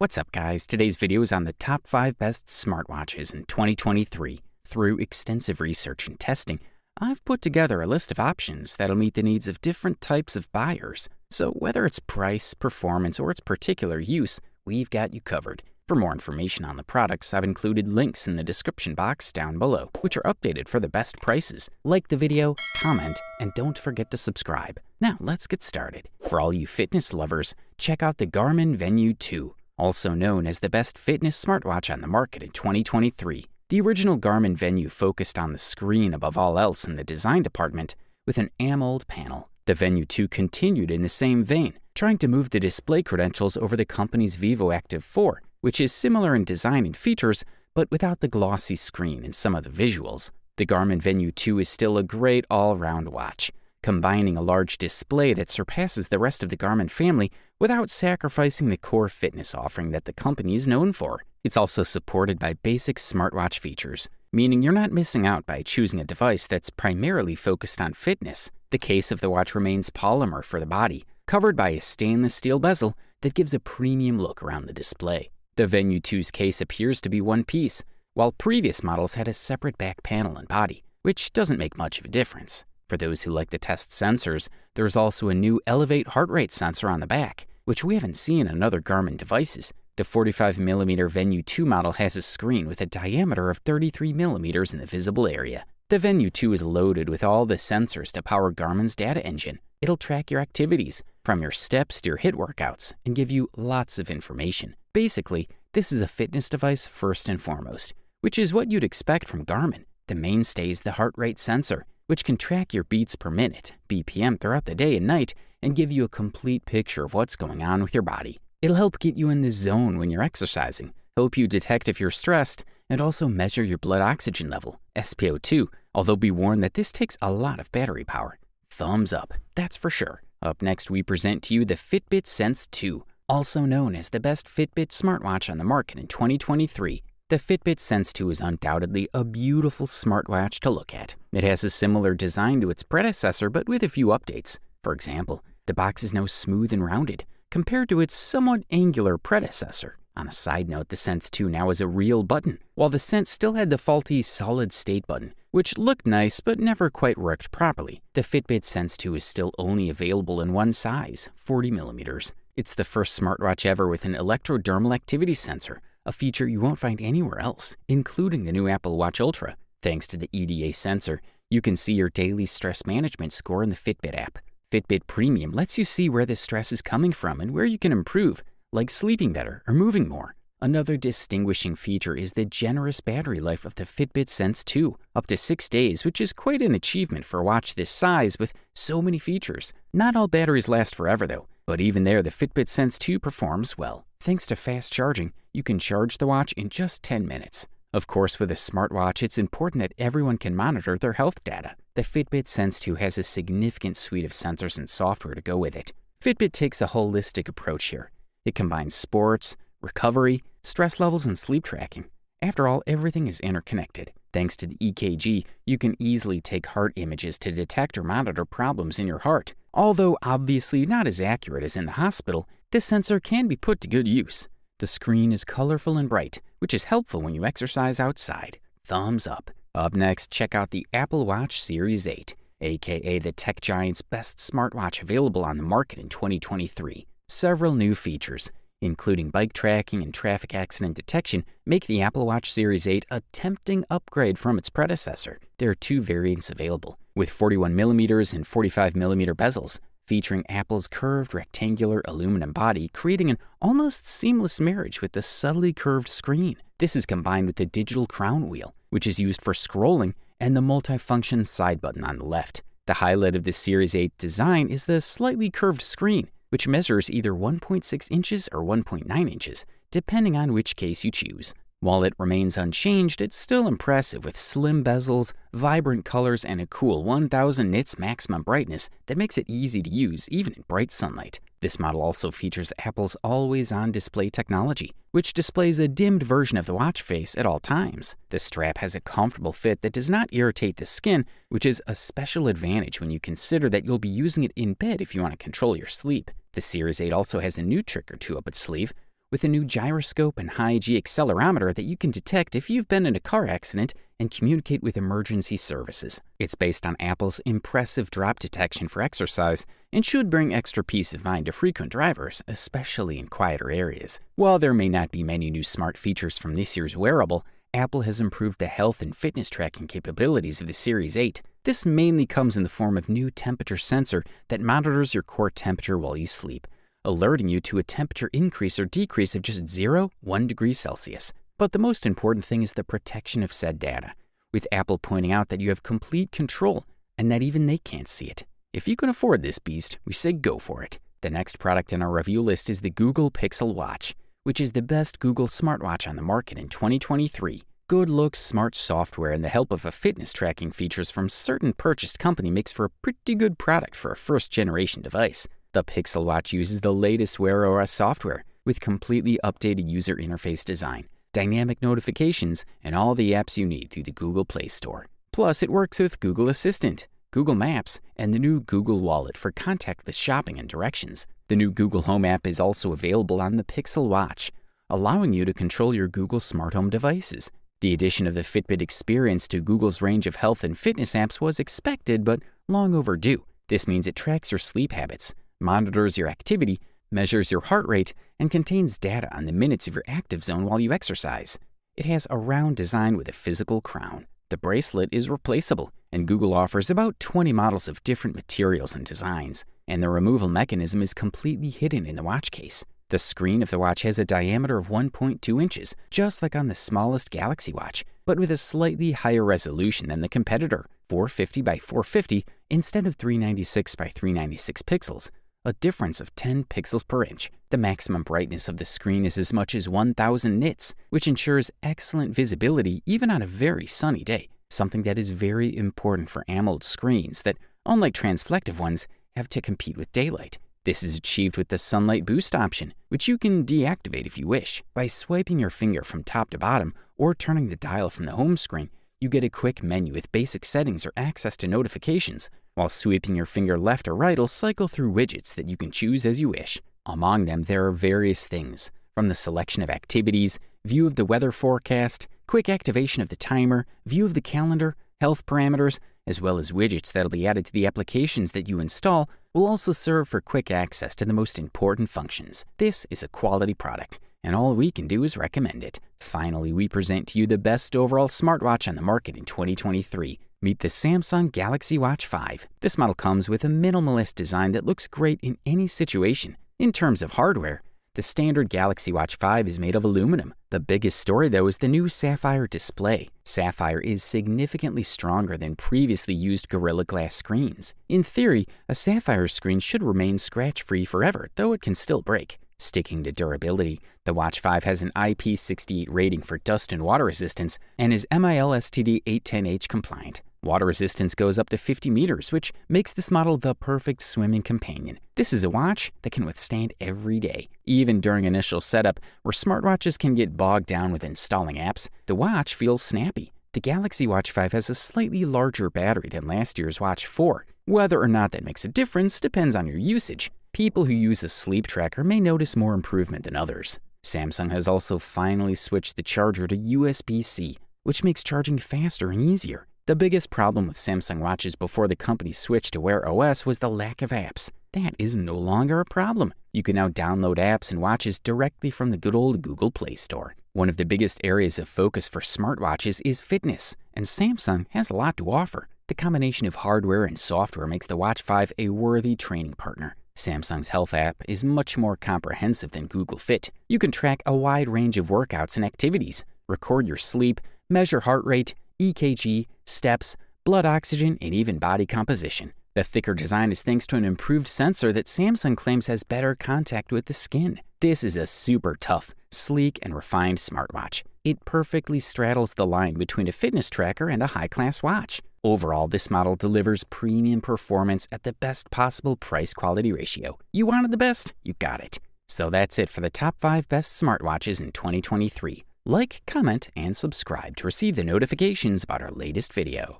What's up, guys? Today's video is on the top 5 best smartwatches in 2023. Through extensive research and testing, I've put together a list of options that'll meet the needs of different types of buyers. So whether it's price, performance, or its particular use, we've got you covered. For more information on the products, I've included links in the description box down below, which are updated for the best prices. Like the video, comment, and don't forget to subscribe. Now let's get started. For all you fitness lovers, check out the Garmin Venu 2. Also known as the best fitness smartwatch on the market in 2023. The original Garmin Venu focused on the screen above all else in the design department with an AMOLED panel. The Venu 2 continued in the same vein, trying to move the display credentials over the company's Vivo Active 4, which is similar in design and features, but without the glossy screen and some of the visuals. The Garmin Venu 2 is still a great all-round watch, combining a large display that surpasses the rest of the Garmin family without sacrificing the core fitness offering that the company is known for. It's also supported by basic smartwatch features, meaning you're not missing out by choosing a device that's primarily focused on fitness. The case of the watch remains polymer for the body, covered by a stainless steel bezel that gives a premium look around the display. The Venu 2's case appears to be one piece, while previous models had a separate back panel and body, which doesn't make much of a difference. For those who like to test sensors, there's also a new Elevate heart rate sensor on the back, which we haven't seen on other Garmin devices. The 45mm Venu 2 model has a screen with a diameter of 33mm in the visible area. The Venu 2 is loaded with all the sensors to power Garmin's data engine. It'll track your activities, from your steps to your HIIT workouts, and give you lots of information. Basically, this is a fitness device first and foremost, which is what you'd expect from Garmin. The mainstay is the heart rate sensor, which can track your beats per minute, BPM, throughout the day and night, and give you a complete picture of what's going on with your body. It'll help get you in the zone when you're exercising, help you detect if you're stressed, and also measure your blood oxygen level, SpO2, although be warned that this takes a lot of battery power. Thumbs up, that's for sure. Up next, we present to you the Fitbit Sense 2, also known as the best Fitbit smartwatch on the market in 2023. The Fitbit Sense 2 is undoubtedly a beautiful smartwatch to look at. It has a similar design to its predecessor, but with a few updates. For example, the box is now smooth and rounded, compared to its somewhat angular predecessor. On a side note, the Sense 2 now has a real button, while the Sense still had the faulty solid-state button, which looked nice but never quite worked properly. The Fitbit Sense 2 is still only available in one size, 40mm. It's the first smartwatch ever with an electrodermal activity sensor, a feature you won't find anywhere else, including the new Apple Watch Ultra. Thanks to the EDA sensor, you can see your daily stress management score in the Fitbit app. Fitbit Premium lets you see where the stress is coming from and where you can improve, like sleeping better or moving more. Another distinguishing feature is the generous battery life of the Fitbit Sense 2, up to 6 days, which is quite an achievement for a watch this size with so many features. Not all batteries last forever though, but even there the Fitbit Sense 2 performs well. Thanks to fast charging, you can charge the watch in just 10 minutes. Of course, with a smartwatch, it's important that everyone can monitor their health data. The Fitbit Sense 2 has a significant suite of sensors and software to go with it. Fitbit takes a holistic approach here. It combines sports, recovery, stress levels, and sleep tracking. After all, everything is interconnected. Thanks to the EKG, you can easily take heart images to detect or monitor problems in your heart. Although obviously not as accurate as in the hospital, this sensor can be put to good use. The screen is colorful and bright, which is helpful when you exercise outside. Thumbs up. Up next, check out the Apple Watch Series 8, aka the tech giant's best smartwatch available on the market in 2023. Several new features, including bike tracking and traffic accident detection, make the Apple Watch Series 8 a tempting upgrade from its predecessor. There are 2 variants available, with 41mm and 45mm bezels, featuring Apple's curved rectangular aluminum body, creating an almost seamless marriage with the subtly curved screen. This is combined with the digital crown wheel, which is used for scrolling, and the multifunction side button on the left. The highlight of the Series 8 design is the slightly curved screen, which measures either 1.6 inches or 1.9 inches, depending on which case you choose. While it remains unchanged, it's still impressive with slim bezels, vibrant colors, and a cool 1000 nits maximum brightness that makes it easy to use even in bright sunlight. This model also features Apple's always-on display technology, which displays a dimmed version of the watch face at all times. The strap has a comfortable fit that does not irritate the skin, which is a special advantage when you consider that you'll be using it in bed if you want to control your sleep. The Series 8 also has a new trick or two up its sleeve, with a new gyroscope and high-G accelerometer that you can detect if you've been in a car accident and communicate with emergency services. It's based on Apple's impressive drop detection for exercise and should bring extra peace of mind to frequent drivers, especially in quieter areas. While there may not be many new smart features from this year's wearable, Apple has improved the health and fitness tracking capabilities of the Series 8. This mainly comes in the form of new temperature sensor that monitors your core temperature while you sleep, alerting you to a temperature increase or decrease of just 0–1 degree Celsius. But the most important thing is the protection of said data, with Apple pointing out that you have complete control and that even they can't see it. If you can afford this beast, we say go for it. The next product in our review list is the Google Pixel Watch, which is the best Google smartwatch on the market in 2023. Good looks, smart software, and the help of a fitness tracking features from certain purchased company makes for a pretty good product for a first-generation device. The Pixel Watch uses the latest Wear OS software with completely updated user interface design, dynamic notifications, and all the apps you need through the Google Play Store. Plus, it works with Google Assistant, Google Maps, and the new Google Wallet for contactless shopping and directions. The new Google Home app is also available on the Pixel Watch, allowing you to control your Google smart home devices. The addition of the Fitbit experience to Google's range of health and fitness apps was expected but long overdue. This means it tracks your sleep habits, monitors your activity, measures your heart rate, and contains data on the minutes of your active zone while you exercise. It has a round design with a physical crown. The bracelet is replaceable, and Google offers about 20 models of different materials and designs, and the removal mechanism is completely hidden in the watch case. The screen of the watch has a diameter of 1.2 inches, just like on the smallest Galaxy Watch, but with a slightly higher resolution than the competitor, 450 by 450 instead of 396 by 396 pixels, a difference of 10 pixels per inch. The maximum brightness of the screen is as much as 1,000 nits, which ensures excellent visibility even on a very sunny day, something that is very important for AMOLED screens that, unlike transflective ones, have to compete with daylight. This is achieved with the sunlight boost option, which you can deactivate if you wish. By swiping your finger from top to bottom or turning the dial from the home screen, you get a quick menu with basic settings or access to notifications. While sweeping your finger left or right will cycle through widgets that you can choose as you wish. Among them, there are various things, from the selection of activities, view of the weather forecast, quick activation of the timer, view of the calendar, health parameters, as well as widgets that'll be added to the applications that you install will also serve for quick access to the most important functions. This is a quality product, and all we can do is recommend it. Finally, we present to you the best overall smartwatch on the market in 2023. Meet the Samsung Galaxy Watch 5. This model comes with a minimalist design that looks great in any situation. In terms of hardware, the standard Galaxy Watch 5 is made of aluminum. The biggest story, though, is the new Sapphire display. Sapphire is significantly stronger than previously used Gorilla Glass screens. In theory, a Sapphire screen should remain scratch-free forever, though it can still break. Sticking to durability, the Watch 5 has an IP68 rating for dust and water resistance and is MIL-STD 810H compliant. Water resistance goes up to 50 meters, which makes this model the perfect swimming companion. This is a watch that can withstand every day. Even during initial setup, where smartwatches can get bogged down with installing apps, the watch feels snappy. The Galaxy Watch 5 has a slightly larger battery than last year's Watch 4. Whether or not that makes a difference depends on your usage. People who use a sleep tracker may notice more improvement than others. Samsung has also finally switched the charger to USB-C, which makes charging faster and easier. The biggest problem with Samsung watches before the company switched to Wear OS was the lack of apps. That is no longer a problem. You can now download apps and watches directly from the good old Google Play Store. One of the biggest areas of focus for smartwatches is fitness, and Samsung has a lot to offer. The combination of hardware and software makes the Watch 5 a worthy training partner. Samsung's health app is much more comprehensive than Google Fit. You can track a wide range of workouts and activities, record your sleep, measure heart rate, EKG, steps, blood oxygen, and even body composition. The thicker design is thanks to an improved sensor that Samsung claims has better contact with the skin. This is a super tough, sleek, and refined smartwatch. It perfectly straddles the line between a fitness tracker and a high-class watch. Overall, this model delivers premium performance at the best possible price-quality ratio. You wanted the best? You got it. So that's it for the top 5 best smartwatches in 2023. Like, comment, and subscribe to receive the notifications about our latest video.